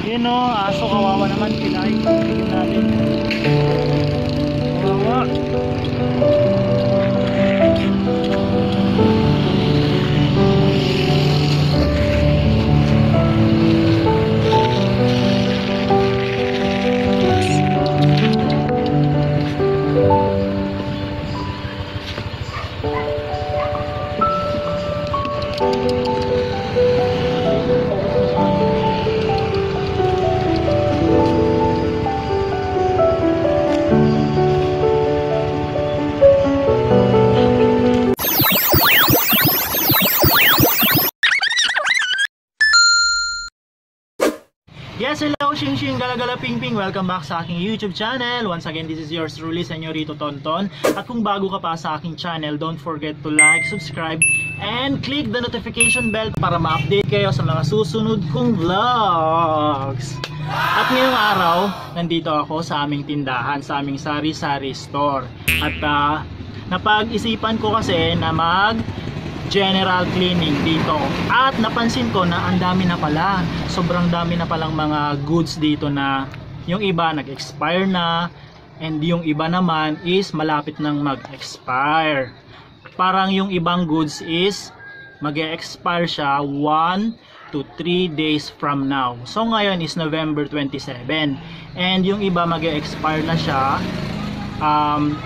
Yun o, aso kawawa naman. Pilay. Tignan natin. Kawawa. Yes, hello, Shing Shing, Galagala Ping Ping. Welcome back sa aking YouTube channel. Once again, this is yours truly, Senyorito Tonton. At kung bago ka pa sa aking channel, don't forget to like, subscribe, and click the notification bell para ma-update kayo sa mga susunod kong vlogs. At ngayong araw, nandito ako sa aming tindahan, sa aming sari-sari store. At napag-isipan ko kasi na general cleaning dito, at napansin ko na ang dami na pala, sobrang dami na palang mga goods dito na yung iba nag-expire na, and yung iba naman is malapit nang mag-expire. Parang yung ibang goods is mag-expire siya 1 to 3 days from now. So ngayon is November 27, and yung iba mag-expire na siya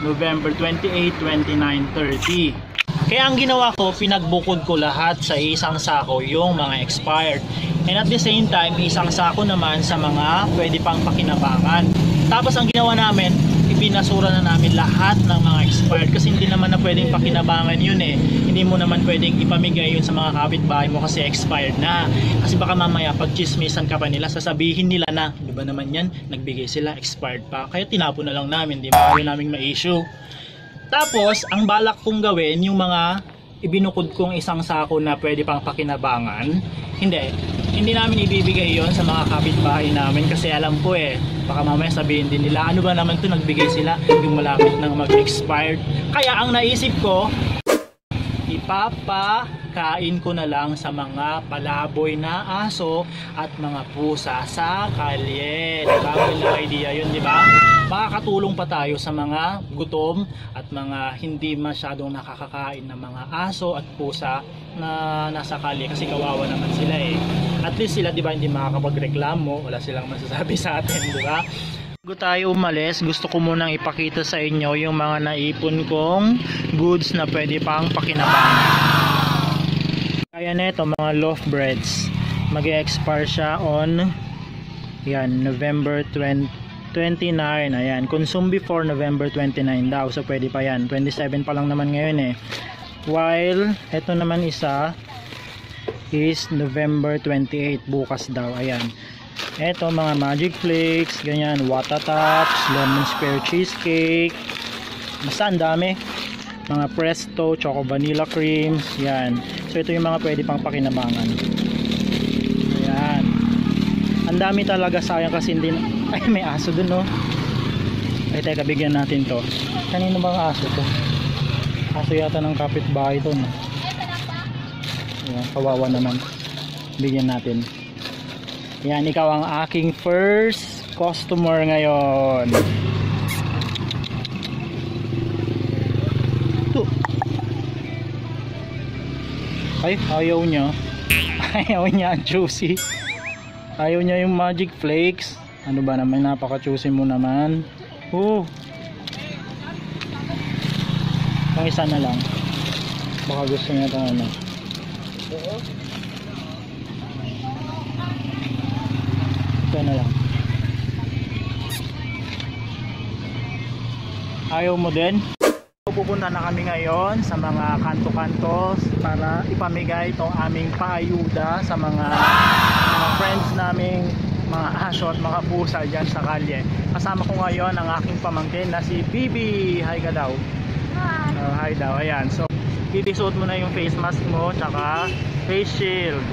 November 28, 29, 30. Kaya ang ginawa ko, pinagbukod ko lahat sa isang sako yung mga expired. And at the same time, isang sako naman sa mga pwede pang pakinabangan. Tapos ang ginawa namin, ibinasura na namin lahat ng mga expired. Kasi hindi naman na pwedeng pakinabangan yun eh. Hindi mo naman pwedeng ipamigay yun sa mga kapitbahay mo kasi expired na. Kasi baka mamaya pag chismisan ka pa nila, sasabihin nila na, di ba naman yan, nagbigay sila, expired pa. Kaya tinapon na lang namin, di ba? Ayaw naming ma-issue. Tapos, ang balak kong gawin, yung mga ibinukod kong isang sako na pwede pang pakinabangan, hindi namin ibibigay yon sa mga kapitbahay namin kasi alam ko baka mamaya sabihin din nila, ano ba naman to, nagbigay sila yung malapit nang mag-expired. Kaya ang naisip ko, ipapakain ko na lang sa mga palaboy na aso at mga pusa sa kalye. Diba? Magandang idea yun, diba? Makakatulong pa tayo sa mga gutom at mga hindi masyadong nakakakain ng mga aso at pusa na nasa kalye kasi kawawa naman sila At least sila, diba, hindi makakapagreklamo, wala silang masasabi sa atin, diba? Bago tayo umalis, gusto ko munang ipakita sa inyo yung mga naipon kong goods na pwede pang pakinabangan. Kaya neto, mga loaf breads, mag-expire siya on November 29. Ayan, consume before November 29 daw, so pwede pa yan. 27 pa lang naman ngayon while eto naman isa is November 28, bukas daw. Ayan, eto mga magic flakes, ganyan, Watataps, lemon square cheesecake, basta ang dami, mga presto, choco vanilla creams, yan. So ito yung mga pwede pang pakinabangan. Ayan, ang dami talaga, sayang kasi hindi ay may aso dun ay teka, bigyan natin to. Kanino bang aso to? Aso yata ng kapitbahay to Ayan, kawawa naman, bigyan natin. Yan, ikaw ang aking first customer ngayon. Ay, ayaw niya. Ayaw niya ang juicy. Ayaw niya yung magic flakes. Ano ba naman, napaka-juicy mo naman. Yung isa na lang. Baka gusto niya ito ito na lang. Ayaw mo din? Pupunta na kami ngayon sa mga kanto-kantos para ipamigay itong aming paayuda sa mga friends naming mga aso at mga pusa dyan sa kalye. Kasama ko ngayon ang aking pamangkin na si Bibi. Hi ka daw. Hi daw. Ayan, so isuot mo na yung face mask mo tsaka face shield.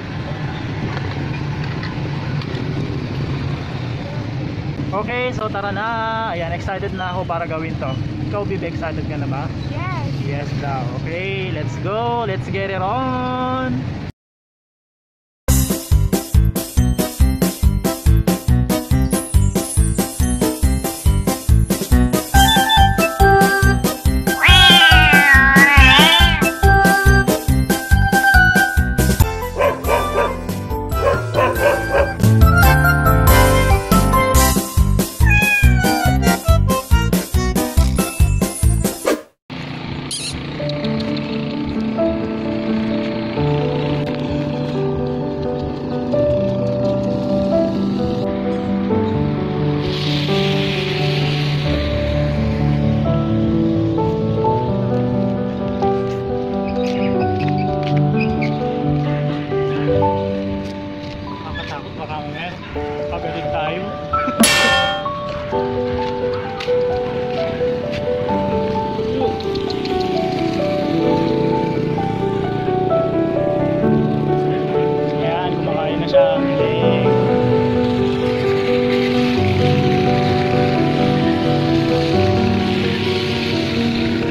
Okay, so tara na. Ayan, excited na ako para gawin to. Ikaw, Bibi, excited ka na ba? Yes. Yes daw. Okay, let's go. Let's get it on. Pagaling tayo. Ayan, kumakain na siya. Galing.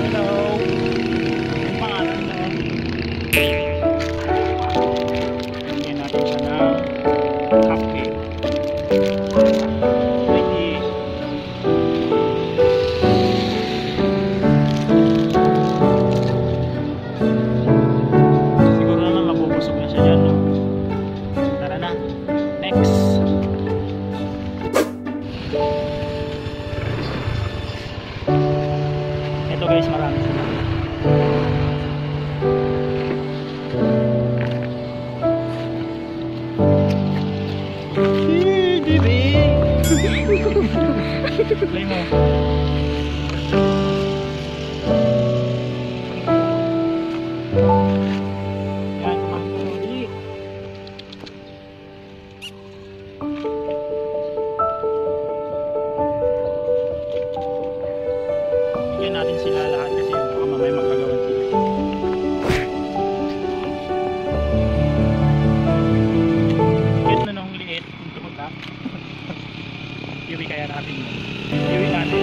Hello. Ang pangalan na. Bigyan natin siya ng cupcake. Siguro naman mabubusog na siya dyan, no? Tara na. Next. Ito guys, marami sila. Play mo. Yan, kumain ko. Dili. Bigyan natin sila lahat kasi baka mamaya magkagawan sila. Cute na nung liit. Pumunta. Iwi kaya natin. Iwi natin.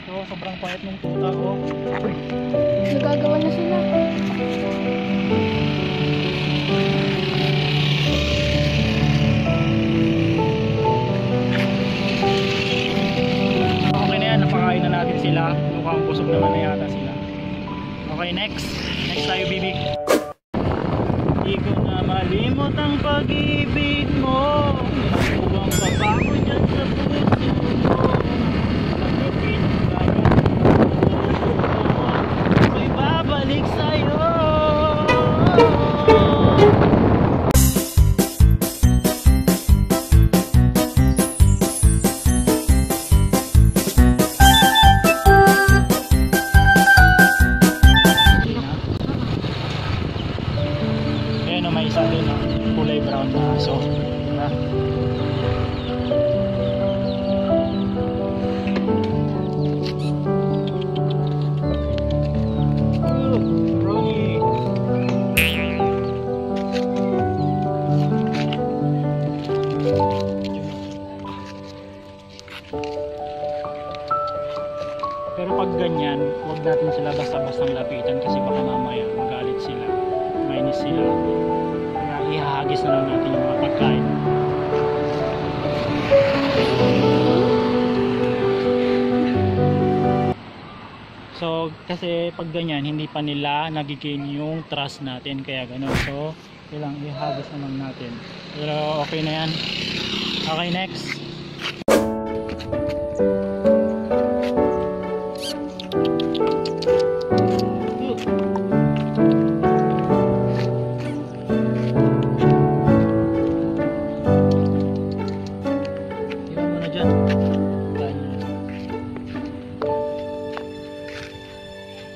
So, sobrang quiet ng tuta ko. Nagagawa na sila. Okay na yan, napakain na natin sila. Mukhang busog naman na yata sila. Okay, next. Next tayo, Bibi. Di ko na malimot ang pag-ibig mo. Ubang papako dyan sa puso mo. Pag-ibig tayo. Ako'y babalik sa'yo. Ayan o, may isa din o, kulay brown na aso. Diba? Ronnie. Pero pag ganyan, huwag natin sila basta-bastang lapitan kasi baka mamaya magalit sila, mainis sila. Kaya ihahagis na lang natin yung mga pagkain. So kasi pag ganyan, hindi pa nila nagigain yung trust natin, kaya ganun. So kailangan ihagis na lang natin. Pero okay na yan. Okay, next.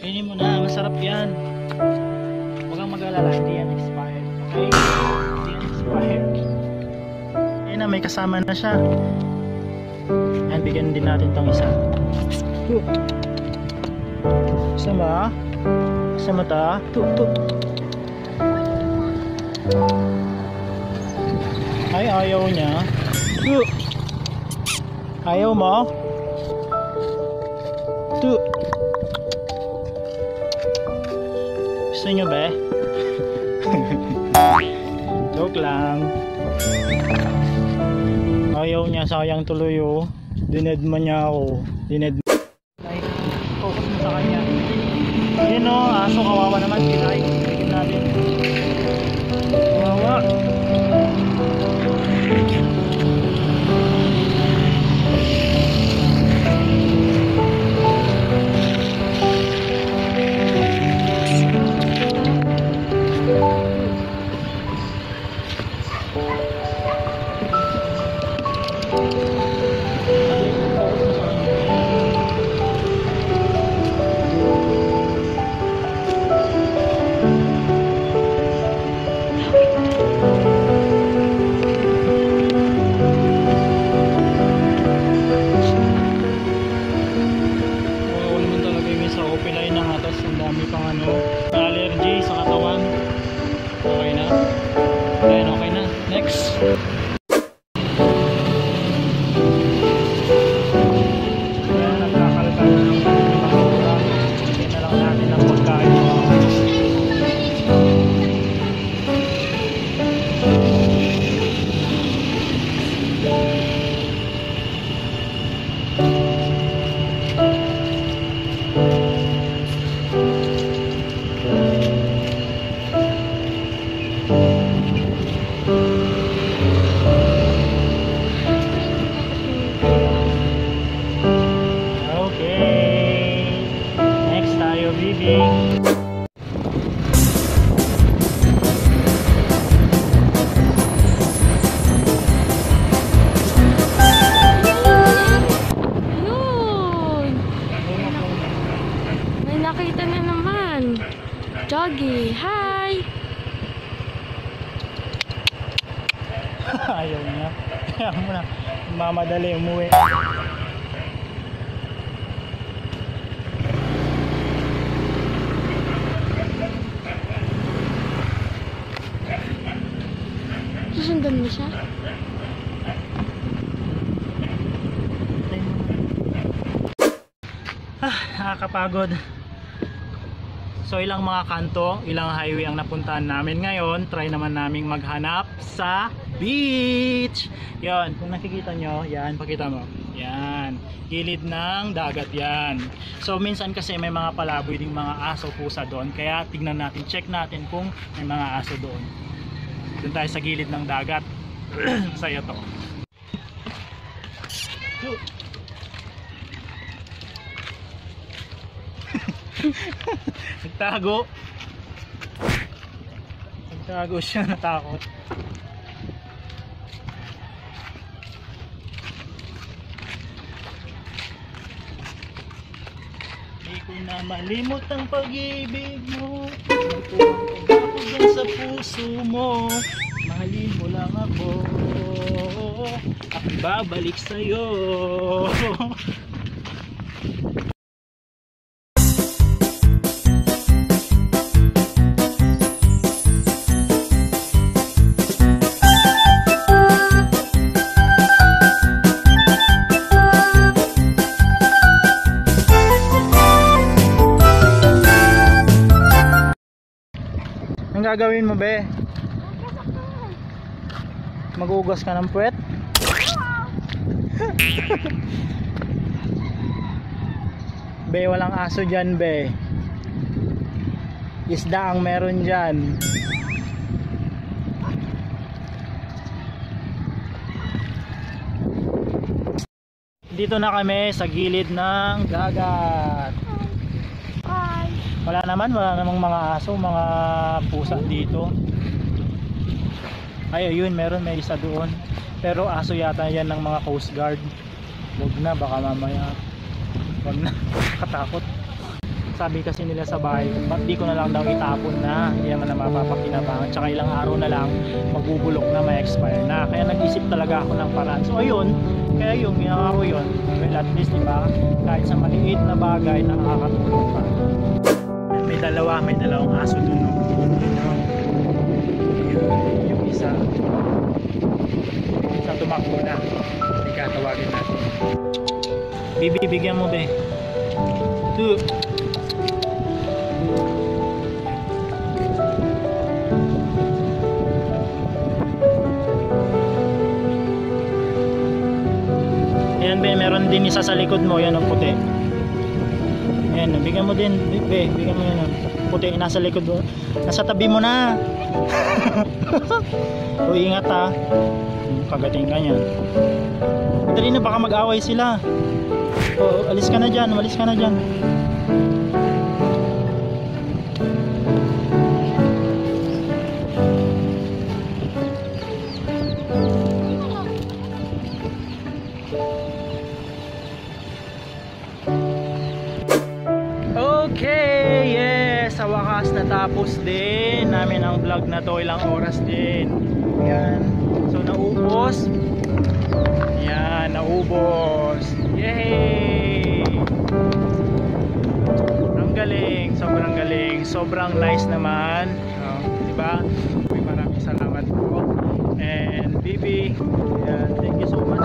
Kainin mo na, masarap yan. Huwag kang mag-alala, hindi yan expired. Okay? Hindi yan expired. Ayun na, may kasama na siya. Yan, bigyan din natin tong isa. Sama? Sama ta? Tuk. Ay, ayaw niya. Ayaw mo? Tuk. Gusto nyo ba? Joke lang. Ayaw niya, sayang tuloy oh. Dined mo niya ako. Dined mo. Ay, focus mo sa kanya. Yun oh, aso kawawa naman. Kinain natin. Kawawa. allergy sa katawan. Okay na. Ayan, okay na. Next. Ayan, nagkakalkal na ng basura. Lagyan na lang natin ng pagkain. Bibi. Ayun! May nakita na naman. Joggy, hi! Ayaw niya. Kaya mo na. Mamadali umuwi. Susundan mo siya? Nakakapagod. So ilang mga kanto, ilang highway ang napuntahan namin ngayon. Try naman naming maghanap sa beach. Yan, kung nakikita nyo, yan, pakita mo. Yan, gilid ng dagat yan. So minsan kasi may mga palaboy ding mga aso, pusa doon. Kaya tignan natin, check natin kung may mga aso doon. Doon tayo sa gilid ng dagat. Masaya to. Nagtago. Nagtago siya, natakot. Di ko na malimot ang pag-ibig mo. Ako dyan sa puso mo. Mahalin mo lang ako. Ako'y babalik sa'yo. Anong gagawin mo, be? Magugas ka ng puwet? Be, walang aso dyan, be. Isda ang meron dyan. Dito na kami sa gilid ng dagat. Wala namang mga aso, mga pusa dito. Ay, ayun, may isa doon. Pero aso yata yan ng mga Coast Guard. Huwag na, baka mamaya. Huwag na, katakot. Sabi kasi nila sa bahay, ba't di ko na lang daw itapon na, hindi naman na mapapakinabangan. Tsaka ilang araw na lang, magbubulok na, may expire na. Kaya nag-isip talaga ako ng paraan. So ayun, kaya yung ginawa ko yun. Well, at least, diba, kahit sa maliit na bagay, nakakatulong pa. May dalawang aso dun, no? Yung isa tumakbo na. Ikatawagin natin. Bibigyan mo, be. Two. Ayan, be, meron din isa sa likod mo, yan ang puti. Ayan, bigyan mo din, be, bigyan mo yan. Puti, nasa likod mo. Nasa tabi mo na. O, ingat ha. Kagating ka niyan. Dali na, baka mag-away sila. O, alis ka na dyan, umalis ka na dyan. natapos din namin ang vlog na to, ilang oras din. Yan. So naubos. Yan, naubos. Yay! Ang galing, sobrang galing. Sobrang nice naman. Diba? Maraming salamat po. And Bibi, yan, thank you so much